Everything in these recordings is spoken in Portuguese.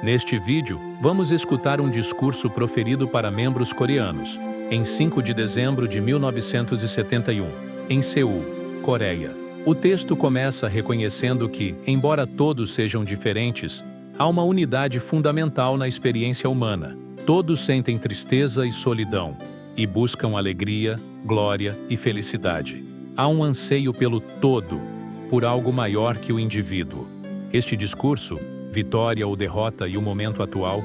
Neste vídeo, vamos escutar um discurso proferido para membros coreanos, em 5 de dezembro de 1971, em Seul, Coreia. O texto começa reconhecendo que, embora todos sejam diferentes, há uma unidade fundamental na experiência humana. Todos sentem tristeza e solidão, e buscam alegria, glória e felicidade. Há um anseio pelo todo, por algo maior que o indivíduo. Este discurso, Vitória ou Derrota e o Momento Atual,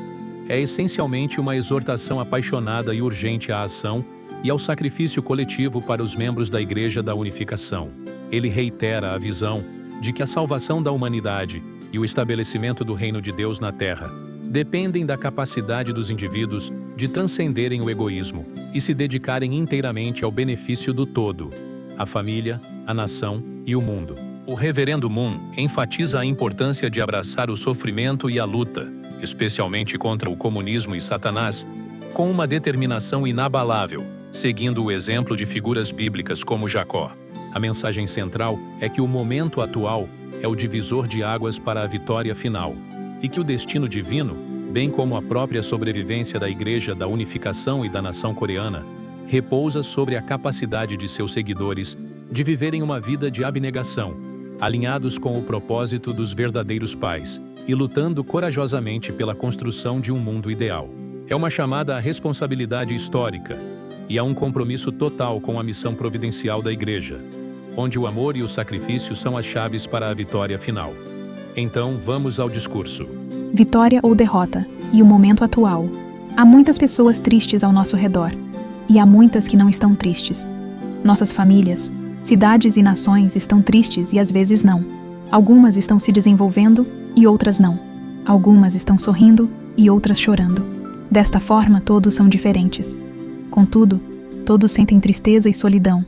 é essencialmente uma exortação apaixonada e urgente à ação e ao sacrifício coletivo para os membros da Igreja da Unificação. Ele reitera a visão de que a salvação da humanidade e o estabelecimento do reino de Deus na Terra dependem da capacidade dos indivíduos de transcenderem o egoísmo e se dedicarem inteiramente ao benefício do todo, a família, a nação e o mundo. O Reverendo Moon enfatiza a importância de abraçar o sofrimento e a luta, especialmente contra o comunismo e Satanás, com uma determinação inabalável, seguindo o exemplo de figuras bíblicas como Jacó. A mensagem central é que o momento atual é o divisor de águas para a vitória final, e que o destino divino, bem como a própria sobrevivência da Igreja da Unificação e da nação coreana, repousa sobre a capacidade de seus seguidores de viverem uma vida de abnegação, alinhados com o propósito dos verdadeiros pais e lutando corajosamente pela construção de um mundo ideal. É uma chamada à responsabilidade histórica e a um compromisso total com a missão providencial da Igreja, onde o amor e o sacrifício são as chaves para a vitória final. Então, vamos ao discurso. Vitória ou derrota, e o momento atual. Há muitas pessoas tristes ao nosso redor, e há muitas que não estão tristes. Nossas famílias, cidades e nações estão tristes e às vezes não. Algumas estão se desenvolvendo e outras não. Algumas estão sorrindo e outras chorando. Desta forma, todos são diferentes. Contudo, todos sentem tristeza e solidão.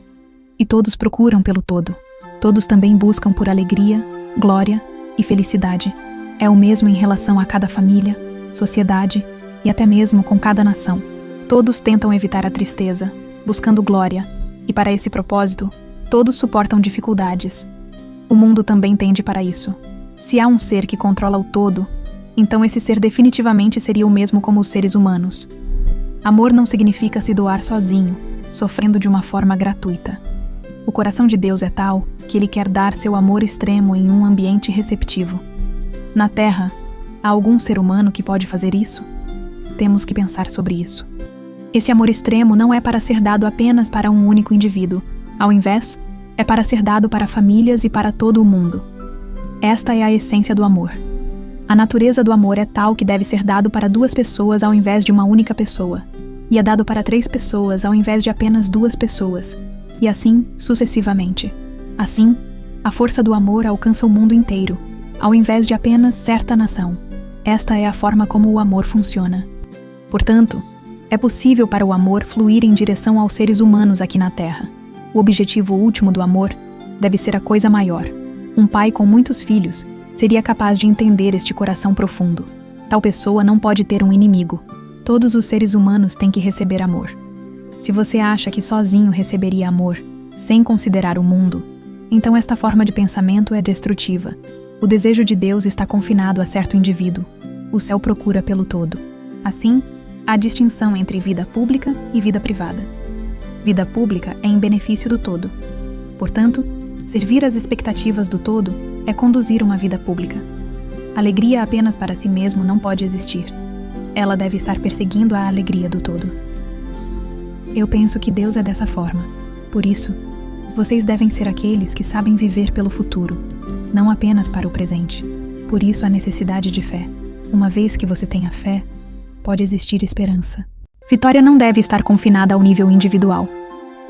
E todos procuram pelo todo. Todos também buscam por alegria, glória e felicidade. É o mesmo em relação a cada família, sociedade e até mesmo com cada nação. Todos tentam evitar a tristeza, buscando glória, e para esse propósito, todos suportam dificuldades. O mundo também tende para isso. Se há um ser que controla o todo, então esse ser definitivamente seria o mesmo como os seres humanos. Amor não significa se doar sozinho, sofrendo de uma forma gratuita. O coração de Deus é tal que Ele quer dar seu amor extremo em um ambiente receptivo. Na Terra, há algum ser humano que pode fazer isso? Temos que pensar sobre isso. Esse amor extremo não é para ser dado apenas para um único indivíduo. Ao invés, é para ser dado para famílias e para todo o mundo. Esta é a essência do amor. A natureza do amor é tal que deve ser dado para 2 pessoas ao invés de uma única pessoa, e é dado para 3 pessoas ao invés de apenas 2 pessoas, e assim sucessivamente. Assim, a força do amor alcança o mundo inteiro, ao invés de apenas certa nação. Esta é a forma como o amor funciona. Portanto, é possível para o amor fluir em direção aos seres humanos aqui na Terra. O objetivo último do amor deve ser a coisa maior. Um pai com muitos filhos seria capaz de entender este coração profundo. Tal pessoa não pode ter um inimigo. Todos os seres humanos têm que receber amor. Se você acha que sozinho receberia amor, sem considerar o mundo, então esta forma de pensamento é destrutiva. O desejo de Deus está confinado a certo indivíduo. O céu procura pelo todo. Assim, há distinção entre vida pública e vida privada. Vida pública é em benefício do todo. Portanto, servir às expectativas do todo é conduzir uma vida pública. Alegria apenas para si mesmo não pode existir. Ela deve estar perseguindo a alegria do todo. Eu penso que Deus é dessa forma. Por isso, vocês devem ser aqueles que sabem viver pelo futuro, não apenas para o presente. Por isso, a necessidade de fé. Uma vez que você tenha fé, pode existir esperança. Vitória não deve estar confinada ao nível individual.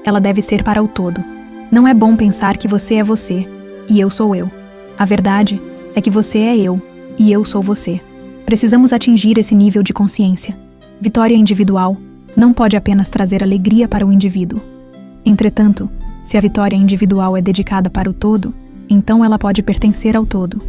Ela deve ser para o todo. Não é bom pensar que você é você e eu sou eu. A verdade é que você é eu e eu sou você. Precisamos atingir esse nível de consciência. Vitória individual não pode apenas trazer alegria para o indivíduo. Entretanto, se a vitória individual é dedicada para o todo, então ela pode pertencer ao todo.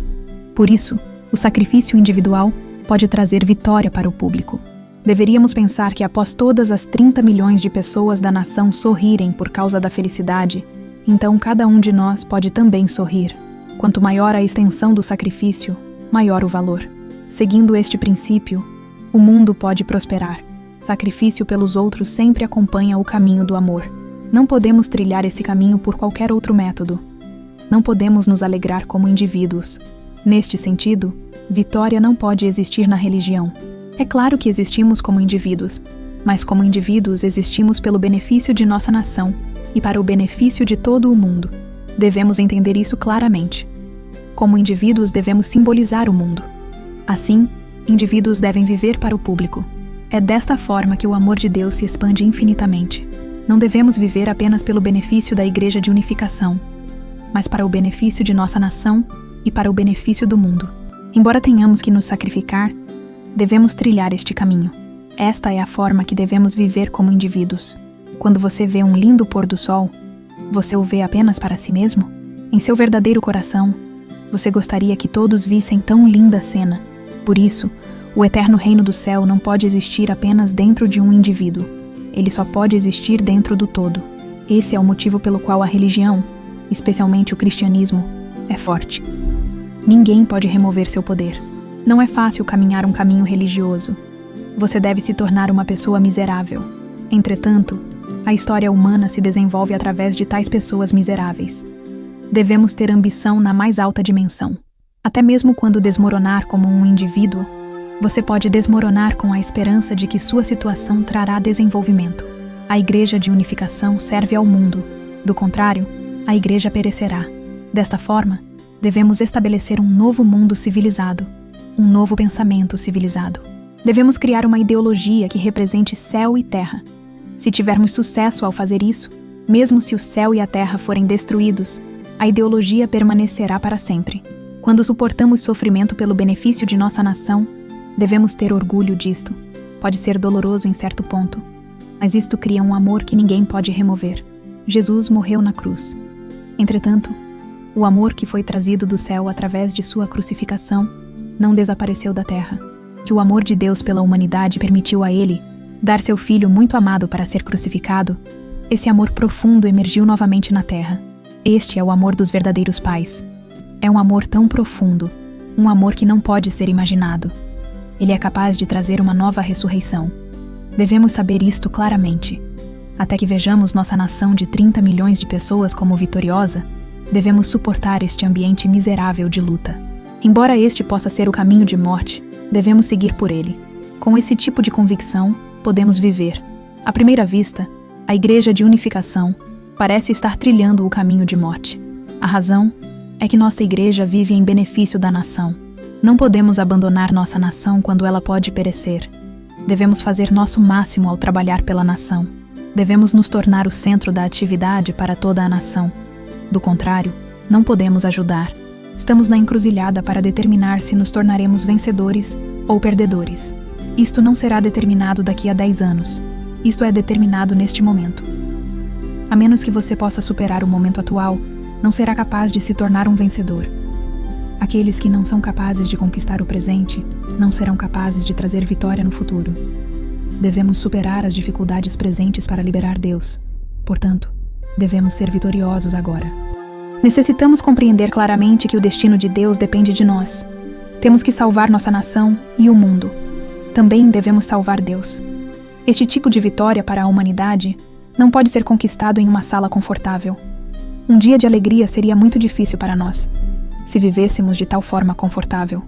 Por isso, o sacrifício individual pode trazer vitória para o público. Deveríamos pensar que após todas as 30 milhões de pessoas da nação sorrirem por causa da felicidade, então cada um de nós pode também sorrir. Quanto maior a extensão do sacrifício, maior o valor. Seguindo este princípio, o mundo pode prosperar. Sacrifício pelos outros sempre acompanha o caminho do amor. Não podemos trilhar esse caminho por qualquer outro método. Não podemos nos alegrar como indivíduos. Neste sentido, vitória não pode existir na religião. É claro que existimos como indivíduos, mas como indivíduos existimos pelo benefício de nossa nação e para o benefício de todo o mundo. Devemos entender isso claramente. Como indivíduos devemos simbolizar o mundo. Assim, indivíduos devem viver para o público. É desta forma que o amor de Deus se expande infinitamente. Não devemos viver apenas pelo benefício da Igreja de Unificação, mas para o benefício de nossa nação e para o benefício do mundo. Embora tenhamos que nos sacrificar, devemos trilhar este caminho. Esta é a forma que devemos viver como indivíduos. Quando você vê um lindo pôr do sol, você o vê apenas para si mesmo? Em seu verdadeiro coração, você gostaria que todos vissem tão linda cena. Por isso, o eterno reino do céu não pode existir apenas dentro de um indivíduo. Ele só pode existir dentro do todo. Esse é o motivo pelo qual a religião, especialmente o cristianismo, é forte. Ninguém pode remover seu poder. Não é fácil caminhar um caminho religioso. Você deve se tornar uma pessoa miserável. Entretanto, a história humana se desenvolve através de tais pessoas miseráveis. Devemos ter ambição na mais alta dimensão. Até mesmo quando desmoronar como um indivíduo, você pode desmoronar com a esperança de que sua situação trará desenvolvimento. A Igreja de Unificação serve ao mundo. Do contrário, a Igreja perecerá. Desta forma, devemos estabelecer um novo mundo civilizado, um novo pensamento civilizado. Devemos criar uma ideologia que represente céu e terra. Se tivermos sucesso ao fazer isso, mesmo se o céu e a terra forem destruídos, a ideologia permanecerá para sempre. Quando suportamos sofrimento pelo benefício de nossa nação, devemos ter orgulho disto. Pode ser doloroso em certo ponto, mas isto cria um amor que ninguém pode remover. Jesus morreu na cruz. Entretanto, o amor que foi trazido do céu através de sua crucificação não desapareceu da terra. Que o amor de Deus pela humanidade permitiu a ele dar seu filho muito amado para ser crucificado, esse amor profundo emergiu novamente na terra. Este é o amor dos verdadeiros pais. É um amor tão profundo, um amor que não pode ser imaginado. Ele é capaz de trazer uma nova ressurreição. Devemos saber isto claramente. Até que vejamos nossa nação de 30 milhões de pessoas como vitoriosa, devemos suportar este ambiente miserável de luta. Embora este possa ser o caminho de morte, devemos seguir por ele. Com esse tipo de convicção, podemos viver. À primeira vista, a Igreja de Unificação parece estar trilhando o caminho de morte. A razão é que nossa Igreja vive em benefício da nação. Não podemos abandonar nossa nação quando ela pode perecer. Devemos fazer nosso máximo ao trabalhar pela nação. Devemos nos tornar o centro da atividade para toda a nação. Do contrário, não podemos ajudar. Estamos na encruzilhada para determinar se nos tornaremos vencedores ou perdedores. Isto não será determinado daqui a 10 anos. Isto é determinado neste momento. A menos que você possa superar o momento atual, não será capaz de se tornar um vencedor. Aqueles que não são capazes de conquistar o presente, não serão capazes de trazer vitória no futuro. Devemos superar as dificuldades presentes para liberar Deus. Portanto, devemos ser vitoriosos agora. Necessitamos compreender claramente que o destino de Deus depende de nós. Temos que salvar nossa nação e o mundo. Também devemos salvar Deus. Este tipo de vitória para a humanidade não pode ser conquistado em uma sala confortável. Um dia de alegria seria muito difícil para nós, se vivêssemos de tal forma confortável.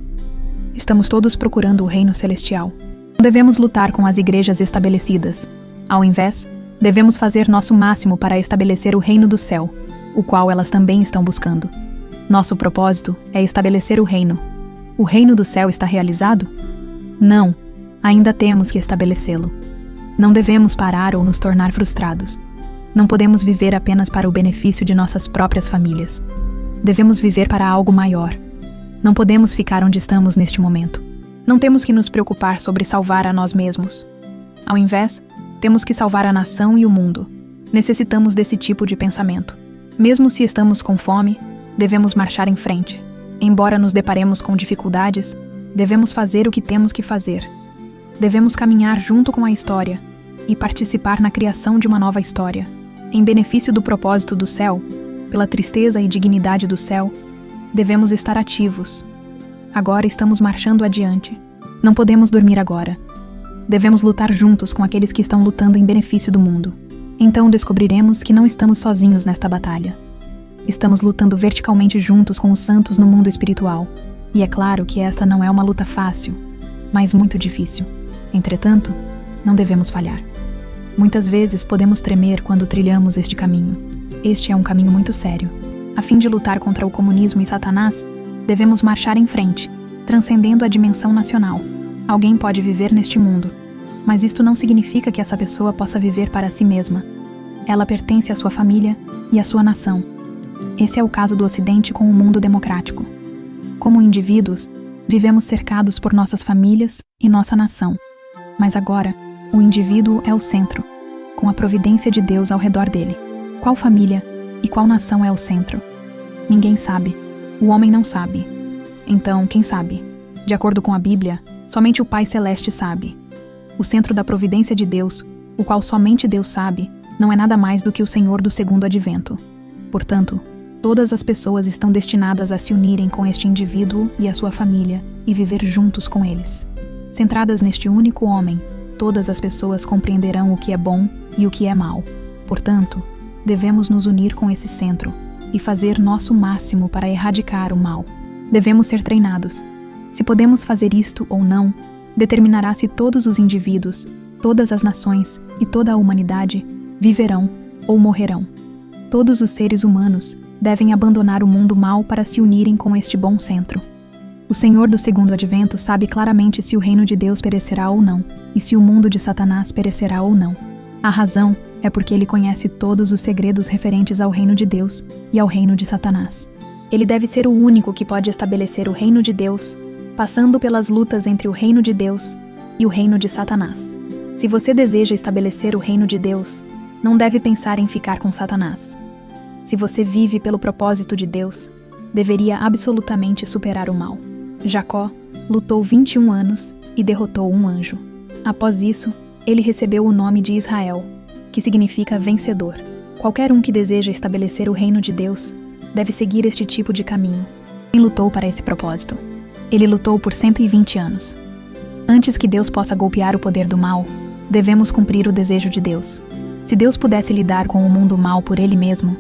Estamos todos procurando o reino celestial. Não devemos lutar com as igrejas estabelecidas. Ao invés, devemos fazer nosso máximo para estabelecer o reino do céu, o qual elas também estão buscando. Nosso propósito é estabelecer o reino. O reino do céu está realizado? Não, ainda temos que estabelecê-lo. Não devemos parar ou nos tornar frustrados. Não podemos viver apenas para o benefício de nossas próprias famílias. Devemos viver para algo maior. Não podemos ficar onde estamos neste momento. Não temos que nos preocupar sobre salvar a nós mesmos. Ao invés, temos que salvar a nação e o mundo. Necessitamos desse tipo de pensamento. Mesmo se estamos com fome, devemos marchar em frente. Embora nos deparemos com dificuldades, devemos fazer o que temos que fazer. Devemos caminhar junto com a história e participar na criação de uma nova história. Em benefício do propósito do céu, pela tristeza e dignidade do céu, devemos estar ativos. Agora estamos marchando adiante. Não podemos dormir agora. Devemos lutar juntos com aqueles que estão lutando em benefício do mundo. Então descobriremos que não estamos sozinhos nesta batalha. Estamos lutando verticalmente juntos com os santos no mundo espiritual. E é claro que esta não é uma luta fácil, mas muito difícil. Entretanto, não devemos falhar. Muitas vezes podemos tremer quando trilhamos este caminho. Este é um caminho muito sério. A fim de lutar contra o comunismo e Satanás, devemos marchar em frente, transcendendo a dimensão nacional. Alguém pode viver neste mundo, mas isto não significa que essa pessoa possa viver para si mesma. Ela pertence à sua família e à sua nação. Esse é o caso do Ocidente com o mundo democrático. Como indivíduos, vivemos cercados por nossas famílias e nossa nação. Mas agora, o indivíduo é o centro, com a providência de Deus ao redor dele. Qual família e qual nação é o centro? Ninguém sabe. O homem não sabe. Então, quem sabe? De acordo com a Bíblia, somente o Pai Celeste sabe. O centro da providência de Deus, o qual somente Deus sabe, não é nada mais do que o Senhor do segundo advento. Portanto, todas as pessoas estão destinadas a se unirem com este indivíduo e a sua família e viver juntos com eles. Centradas neste único homem, todas as pessoas compreenderão o que é bom e o que é mal. Portanto, devemos nos unir com esse centro e fazer nosso máximo para erradicar o mal. Devemos ser treinados. Se podemos fazer isto ou não, determinará se todos os indivíduos, todas as nações e toda a humanidade viverão ou morrerão. Todos os seres humanos devem abandonar o mundo mau para se unirem com este bom centro. O Senhor do segundo advento sabe claramente se o reino de Deus perecerá ou não, e se o mundo de Satanás perecerá ou não. A razão é porque ele conhece todos os segredos referentes ao reino de Deus e ao reino de Satanás. Ele deve ser o único que pode estabelecer o reino de Deus, passando pelas lutas entre o reino de Deus e o reino de Satanás. Se você deseja estabelecer o reino de Deus, não deve pensar em ficar com Satanás. Se você vive pelo propósito de Deus, deveria absolutamente superar o mal. Jacó lutou 21 anos e derrotou um anjo. Após isso, ele recebeu o nome de Israel, que significa vencedor. Qualquer um que deseja estabelecer o reino de Deus deve seguir este tipo de caminho. Quem lutou para esse propósito? Ele lutou por 120 anos. Antes que Deus possa golpear o poder do mal, devemos cumprir o desejo de Deus. Se Deus pudesse lidar com o mundo mal por ele mesmo,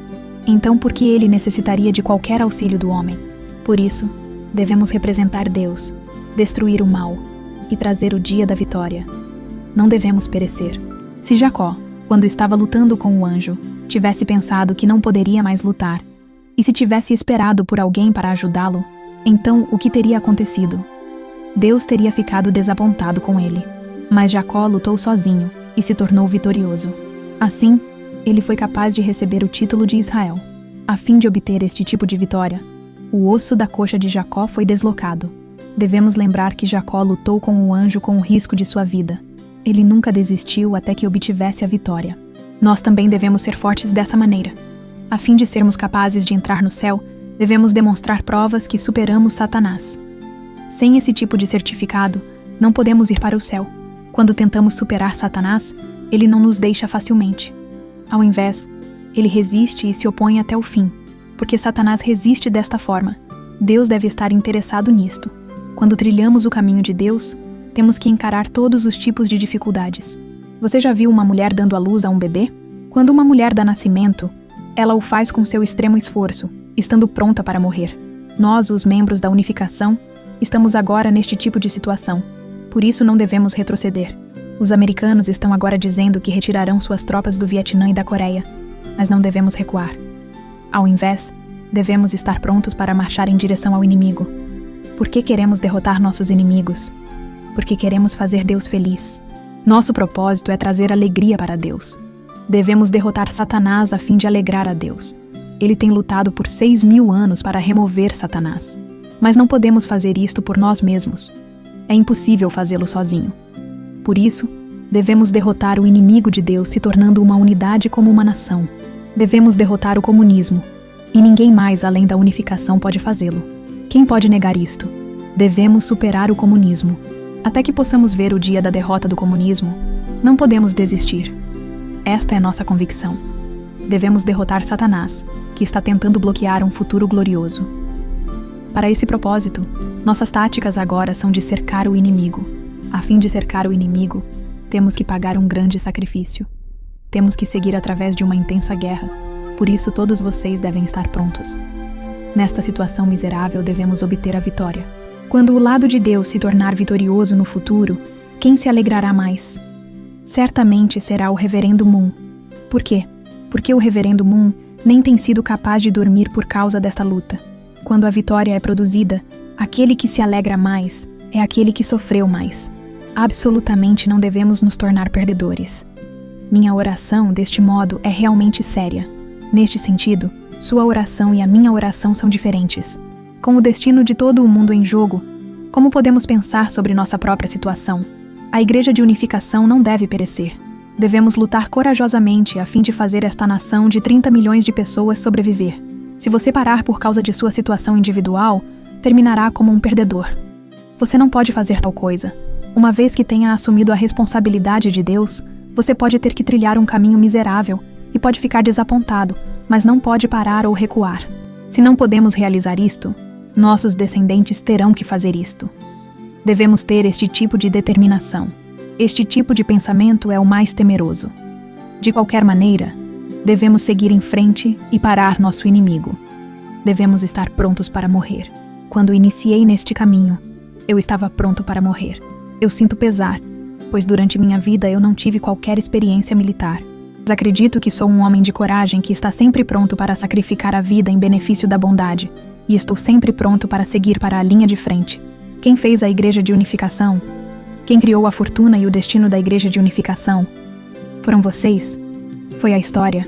então por que ele necessitaria de qualquer auxílio do homem? Por isso, devemos representar Deus, destruir o mal e trazer o dia da vitória. Não devemos perecer. Se Jacó, quando estava lutando com o anjo, tivesse pensado que não poderia mais lutar, e se tivesse esperado por alguém para ajudá-lo, então o que teria acontecido? Deus teria ficado desapontado com ele. Mas Jacó lutou sozinho e se tornou vitorioso. Assim, ele foi capaz de receber o título de Israel. A fim de obter este tipo de vitória, o osso da coxa de Jacó foi deslocado. Devemos lembrar que Jacó lutou com o anjo com o risco de sua vida. Ele nunca desistiu até que obtivesse a vitória. Nós também devemos ser fortes dessa maneira. A fim de sermos capazes de entrar no céu, devemos demonstrar provas que superamos Satanás. Sem esse tipo de certificado, não podemos ir para o céu. Quando tentamos superar Satanás, ele não nos deixa facilmente. Ao invés, ele resiste e se opõe até o fim, porque Satanás resiste desta forma. Deus deve estar interessado nisto. Quando trilhamos o caminho de Deus, temos que encarar todos os tipos de dificuldades. Você já viu uma mulher dando à luz a um bebê? Quando uma mulher dá nascimento, ela o faz com seu extremo esforço, estando pronta para morrer. Nós, os membros da unificação, estamos agora neste tipo de situação. Por isso não devemos retroceder. Os americanos estão agora dizendo que retirarão suas tropas do Vietnã e da Coreia, mas não devemos recuar. Ao invés, devemos estar prontos para marchar em direção ao inimigo. Por que queremos derrotar nossos inimigos? Porque queremos fazer Deus feliz. Nosso propósito é trazer alegria para Deus. Devemos derrotar Satanás a fim de alegrar a Deus. Ele tem lutado por 6.000 anos para remover Satanás. Mas não podemos fazer isto por nós mesmos. É impossível fazê-lo sozinho. Por isso, devemos derrotar o inimigo de Deus se tornando uma unidade como uma nação. Devemos derrotar o comunismo, e ninguém mais além da unificação pode fazê-lo. Quem pode negar isto? Devemos superar o comunismo. Até que possamos ver o dia da derrota do comunismo, não podemos desistir. Esta é nossa convicção. Devemos derrotar Satanás, que está tentando bloquear um futuro glorioso. Para esse propósito, nossas táticas agora são de cercar o inimigo. A fim de cercar o inimigo, temos que pagar um grande sacrifício. Temos que seguir através de uma intensa guerra. Por isso, todos vocês devem estar prontos. Nesta situação miserável, devemos obter a vitória. Quando o lado de Deus se tornar vitorioso no futuro, quem se alegrará mais? Certamente será o Reverendo Moon. Por quê? Porque o Reverendo Moon nem tem sido capaz de dormir por causa desta luta. Quando a vitória é produzida, aquele que se alegra mais é aquele que sofreu mais. Absolutamente não devemos nos tornar perdedores. Minha oração, deste modo, é realmente séria. Neste sentido, sua oração e a minha oração são diferentes. Com o destino de todo o mundo em jogo, como podemos pensar sobre nossa própria situação? A Igreja de Unificação não deve perecer. Devemos lutar corajosamente a fim de fazer esta nação de 30 milhões de pessoas sobreviver. Se você parar por causa de sua situação individual, terminará como um perdedor. Você não pode fazer tal coisa. Uma vez que tenha assumido a responsabilidade de Deus, você pode ter que trilhar um caminho miserável e pode ficar desapontado, mas não pode parar ou recuar. Se não podemos realizar isto, nossos descendentes terão que fazer isto. Devemos ter este tipo de determinação. Este tipo de pensamento é o mais temeroso. De qualquer maneira, devemos seguir em frente e parar nosso inimigo. Devemos estar prontos para morrer. Quando iniciei neste caminho, eu estava pronto para morrer. Eu sinto pesar, pois durante minha vida eu não tive qualquer experiência militar. Mas acredito que sou um homem de coragem que está sempre pronto para sacrificar a vida em benefício da bondade, e estou sempre pronto para seguir para a linha de frente. Quem fez a Igreja de Unificação? Quem criou a fortuna e o destino da Igreja de Unificação? Foram vocês? Foi a história?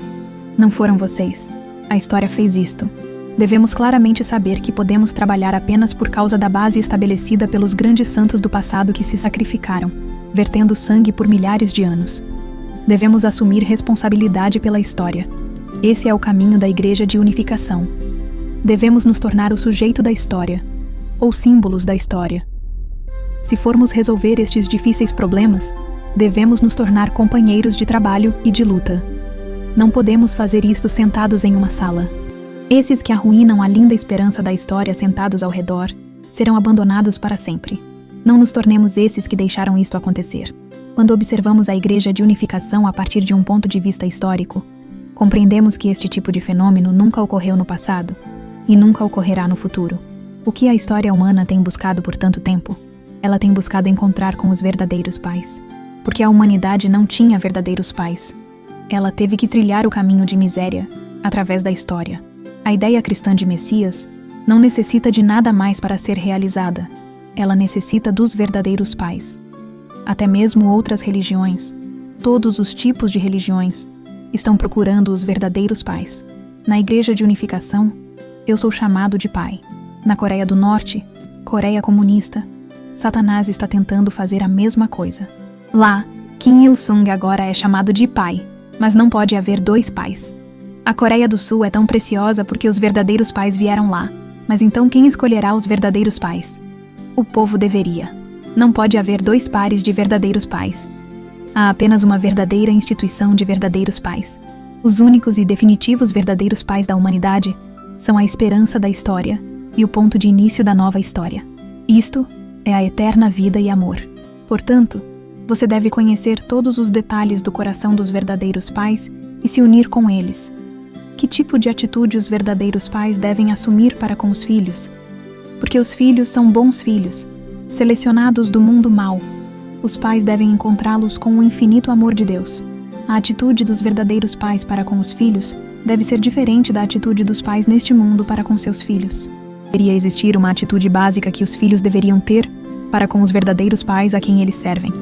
Não foram vocês. A história fez isto. Devemos claramente saber que podemos trabalhar apenas por causa da base estabelecida pelos grandes santos do passado que se sacrificaram, vertendo sangue por milhares de anos. Devemos assumir responsabilidade pela história. Esse é o caminho da Igreja de Unificação. Devemos nos tornar o sujeito da história, ou símbolos da história. Se formos resolver estes difíceis problemas, devemos nos tornar companheiros de trabalho e de luta. Não podemos fazer isto sentados em uma sala. Esses que arruinam a linda esperança da história sentados ao redor serão abandonados para sempre. Não nos tornemos esses que deixaram isto acontecer. Quando observamos a Igreja de Unificação a partir de um ponto de vista histórico, compreendemos que este tipo de fenômeno nunca ocorreu no passado e nunca ocorrerá no futuro. O que a história humana tem buscado por tanto tempo? Ela tem buscado encontrar com os verdadeiros pais. Porque a humanidade não tinha verdadeiros pais. Ela teve que trilhar o caminho de miséria através da história. A ideia cristã de Messias não necessita de nada mais para ser realizada. Ela necessita dos verdadeiros pais. Até mesmo outras religiões, todos os tipos de religiões, estão procurando os verdadeiros pais. Na Igreja de Unificação, eu sou chamado de pai. Na Coreia do Norte, Coreia comunista, Satanás está tentando fazer a mesma coisa. Lá, Kim Il-sung agora é chamado de pai, mas não pode haver dois pais. A Coreia do Sul é tão preciosa porque os verdadeiros pais vieram lá, mas então quem escolherá os verdadeiros pais? O povo deveria. Não pode haver dois pares de verdadeiros pais. Há apenas uma verdadeira instituição de verdadeiros pais. Os únicos e definitivos verdadeiros pais da humanidade são a esperança da história e o ponto de início da nova história. Isto é a eterna vida e amor. Portanto, você deve conhecer todos os detalhes do coração dos verdadeiros pais e se unir com eles. Que tipo de atitude os verdadeiros pais devem assumir para com os filhos? Porque os filhos são bons filhos, selecionados do mundo mau. Os pais devem encontrá-los com o infinito amor de Deus. A atitude dos verdadeiros pais para com os filhos deve ser diferente da atitude dos pais neste mundo para com seus filhos. Deveria existir uma atitude básica que os filhos deveriam ter para com os verdadeiros pais a quem eles servem.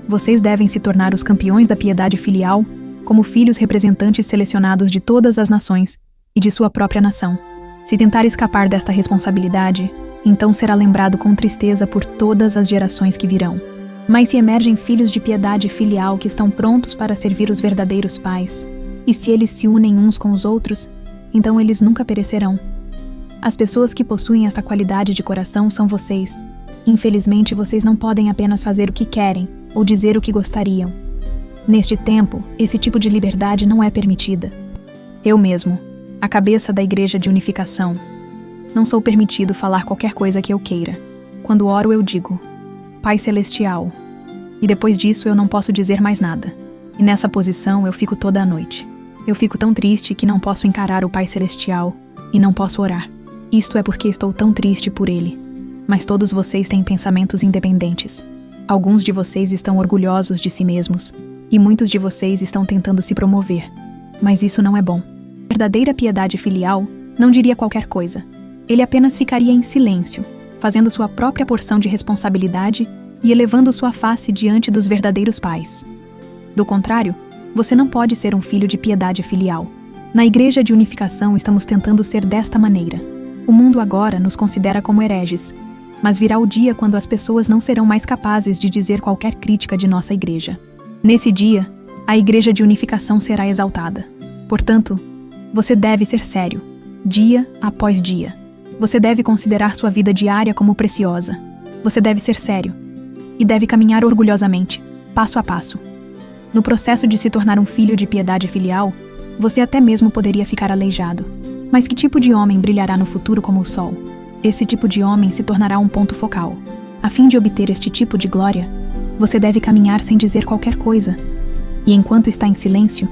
Vocês devem se tornar os campeões da piedade filial, como filhos representantes selecionados de todas as nações e de sua própria nação. Se tentar escapar desta responsabilidade, então será lembrado com tristeza por todas as gerações que virão. Mas se emergem filhos de piedade filial que estão prontos para servir os verdadeiros pais, e se eles se unem uns com os outros, então eles nunca perecerão. As pessoas que possuem esta qualidade de coração são vocês. Infelizmente, vocês não podem apenas fazer o que querem ou dizer o que gostariam. Neste tempo, esse tipo de liberdade não é permitida. Eu mesmo, a cabeça da Igreja de Unificação, não sou permitido falar qualquer coisa que eu queira. Quando oro, eu digo, Pai Celestial. E depois disso, eu não posso dizer mais nada. E nessa posição, eu fico toda a noite. Eu fico tão triste que não posso encarar o Pai Celestial e não posso orar. Isto é porque estou tão triste por ele. Mas todos vocês têm pensamentos independentes. Alguns de vocês estão orgulhosos de si mesmos, e muitos de vocês estão tentando se promover. Mas isso não é bom. A verdadeira piedade filial não diria qualquer coisa. Ele apenas ficaria em silêncio, fazendo sua própria porção de responsabilidade e elevando sua face diante dos verdadeiros pais. Do contrário, você não pode ser um filho de piedade filial. Na Igreja de Unificação estamos tentando ser desta maneira. O mundo agora nos considera como hereges, mas virá o dia quando as pessoas não serão mais capazes de dizer qualquer crítica de nossa igreja. Nesse dia, a Igreja de Unificação será exaltada. Portanto, você deve ser sério, dia após dia. Você deve considerar sua vida diária como preciosa. Você deve ser sério e deve caminhar orgulhosamente, passo a passo. No processo de se tornar um filho de piedade filial, você até mesmo poderia ficar aleijado. Mas que tipo de homem brilhará no futuro como o sol? Esse tipo de homem se tornará um ponto focal. A fim de obter este tipo de glória, você deve caminhar sem dizer qualquer coisa. E enquanto está em silêncio,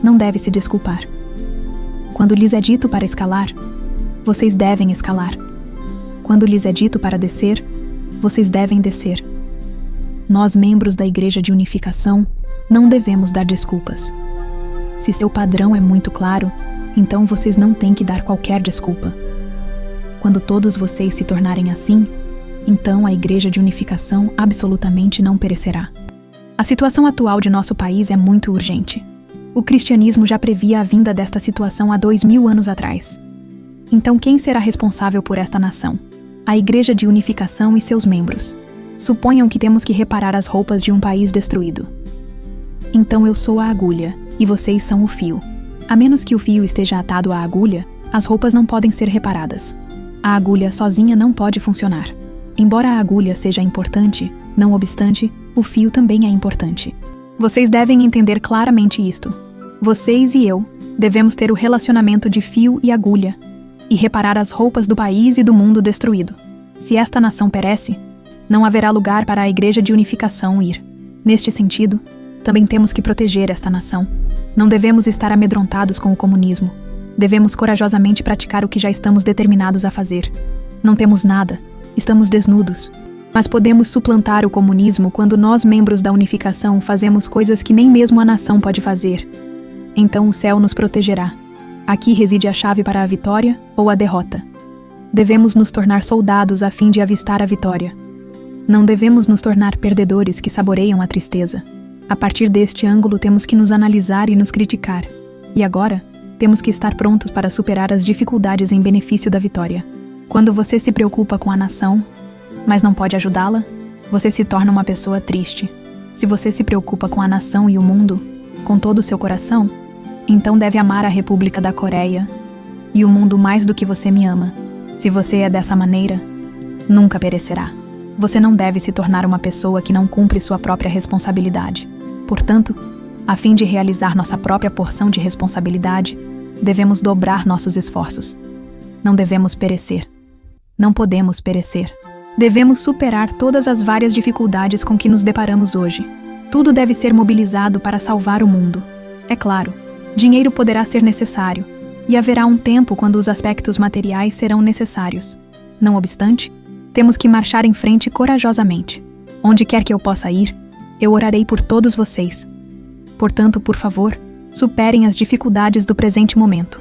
não deve se desculpar. Quando lhes é dito para escalar, vocês devem escalar. Quando lhes é dito para descer, vocês devem descer. Nós, membros da Igreja de Unificação, não devemos dar desculpas. Se seu padrão é muito claro, então vocês não têm que dar qualquer desculpa. Quando todos vocês se tornarem assim, então a Igreja de Unificação absolutamente não perecerá. A situação atual de nosso país é muito urgente. O cristianismo já previa a vinda desta situação há 2000 anos atrás. Então quem será responsável por esta nação? A Igreja de Unificação e seus membros. Suponham que temos que reparar as roupas de um país destruído. Então eu sou a agulha, e vocês são o fio. A menos que o fio esteja atado à agulha, as roupas não podem ser reparadas. A agulha sozinha não pode funcionar. Embora a agulha seja importante, não obstante, o fio também é importante. Vocês devem entender claramente isto. Vocês e eu devemos ter o relacionamento de fio e agulha, e reparar as roupas do país e do mundo destruído. Se esta nação perece, não haverá lugar para a Igreja de Unificação ir. Neste sentido, também temos que proteger esta nação. Não devemos estar amedrontados com o comunismo. Devemos corajosamente praticar o que já estamos determinados a fazer. Não temos nada, estamos desnudos. Mas podemos suplantar o comunismo quando nós, membros da unificação, fazemos coisas que nem mesmo a nação pode fazer. Então o céu nos protegerá. Aqui reside a chave para a vitória ou a derrota. Devemos nos tornar soldados a fim de avistar a vitória. Não devemos nos tornar perdedores que saboreiam a tristeza. A partir deste ângulo temos que nos analisar e nos criticar. E agora, temos que estar prontos para superar as dificuldades em benefício da vitória. Quando você se preocupa com a nação, mas não pode ajudá-la, você se torna uma pessoa triste. Se você se preocupa com a nação e o mundo, com todo o seu coração, então deve amar a República da Coreia e o mundo mais do que você me ama. Se você é dessa maneira, nunca perecerá. Você não deve se tornar uma pessoa que não cumpre sua própria responsabilidade. Portanto, a fim de realizar nossa própria porção de responsabilidade, devemos dobrar nossos esforços. Não devemos perecer. Não podemos perecer. Devemos superar todas as várias dificuldades com que nos deparamos hoje. Tudo deve ser mobilizado para salvar o mundo. É claro, dinheiro poderá ser necessário, e haverá um tempo quando os aspectos materiais serão necessários. Não obstante, temos que marchar em frente corajosamente. Onde quer que eu possa ir, eu orarei por todos vocês. Portanto, por favor, superem as dificuldades do presente momento.